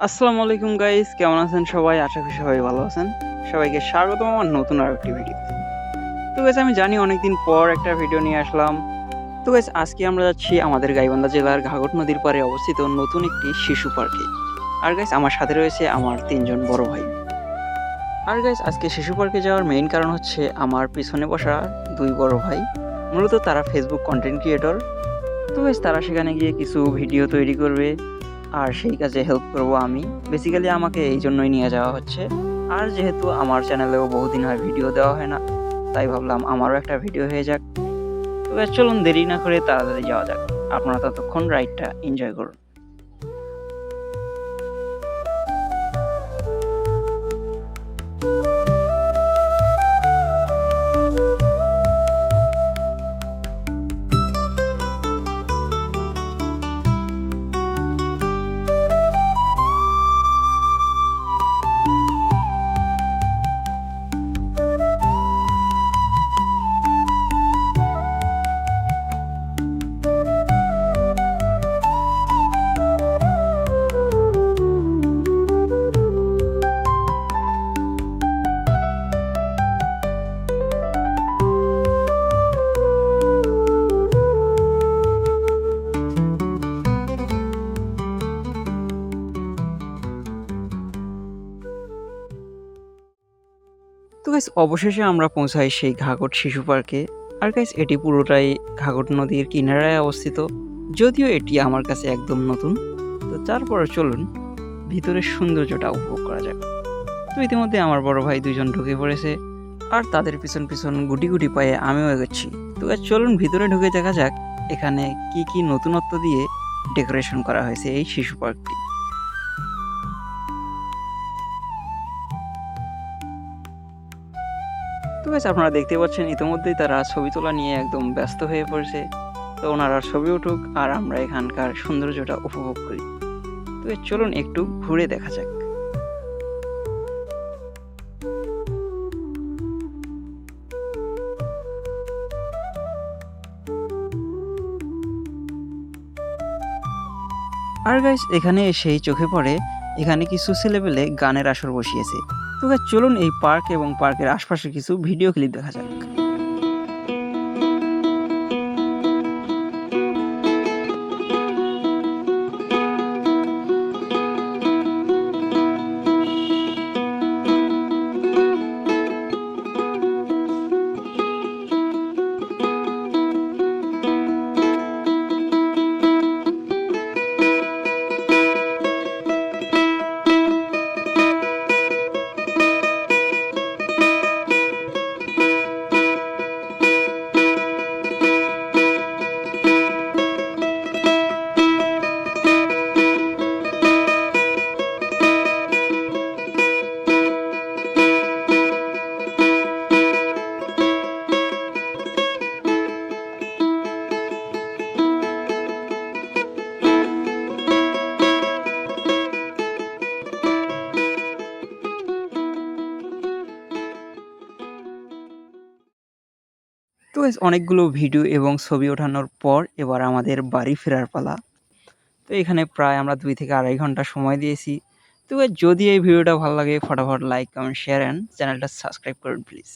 আসসালামু আলাইকুম গাইস, কেমন আছেন সবাই? আশা করি সবাই ভালো আছেন। সবাইকে স্বাগতম আমার নতুন আরেকটি ভিডিওতে। তো গাইস আমি জানি অনেকদিন পর একটা ভিডিও নিয়ে আসলাম। তো গাইস আজকে আমরা যাচ্ছি আমাদের গাইবান্ধা জেলার ঘাঘট নদীর পাড়ে অবস্থিত নতুন একটি শিশু পার্কে। আর গাইস আমার সাথে রয়েছে আমার ৩ জন বড় ভাই। আর গাইস আজকে শিশু পার্কে যাওয়ার মেইন কারণ হচ্ছে আমার পিছনে বসা ২ বড় ভাই। মূলত তারা ফেসবুক কনটেন্ট ক্রিয়েটর। তো গাইস তারা সেখানে গিয়ে কিছু ভিডিও তৈরি করবে। আর সেই কাজে হেল্প করব আমি। বেসিক্যালি আমাকে এইজন্যই নিয়ে যাওয়া হচ্ছে। আর যেহেতু আমার চ্যানেলেও বহুদিন হয় ভিডিও দেওয়া হয় না, তাই ভাবলাম আমারও একটা ভিডিও হয়ে যাক। তো গাইস চলুন দেরি না করে তাড়াতাড়ি যাওয়া যাক। আপনারা ততক্ষণ রাইডটা এনজয় করুন। তো গাইস অবশেষে আমরা পৌঁছাই সেই ঘাঘট শিশু পার্কে। আর গাইস এটি পুরোটাই ঘাঘট নদীর কিনারায় অবস্থিত। যদিও এটি আমার কাছে একদম নতুন। তো তারপরে চলুন ভিতরের সৌন্দর্যটা উপভোগ করা যাক। তো ইতিমধ্যে আমার বড় ভাই ২ জন ঢুকে পড়েছে। আর তাদের পিছন, পিছন গুটি, গুটি পায়ে আমিও এগোচ্ছি। তো গাইস চলুন ভিতরে ঢুকে দেখা যাক এখানে কি নতুনত্ব দিয়ে ডেকোরেশন করা হয়েছে এই শিশু পার্কটি। তো গাইস আপনারা দেখতে পাচ্ছেন ইতিমধ্যেই তারা ছবি তোলা নিয়ে একদম ব্যস্ত হয়ে পড়েছে। তো ওনারা ছবি উঠুক আর আমরা এখানকার সৌন্দর্যটা উপভোগ করি। তো গাইস চলুন একটু ঘুরে দেখা যাক। আর গাইস এখানে এসেই চোখে পড়ে এখানে কিছু ছেলেপেলে গানের আসর বসিয়েছে। তো গাইস চলুন এই পার্ক এবং পার্কের আশপাশে কিছু ভিডিও ক্লিপ দেখা যাক। তো গাইস অনেকগুলো ভিডিও এবং ছবি ওঠানোর পর এবার আমাদের বাড়ি ফেরার পালা। তো এখানে প্রায় আমরা ২ থেকে ২.৫ ঘন্টা সময় দিয়েছি। তো গাইস যদি এই ভিডিওটা ভালো লাগে ফটাফট লাইক, কমেন্ট, শেয়ার অ্যান্ড চ্যানেলটা সাবস্ক্রাইব করুন প্লিজ।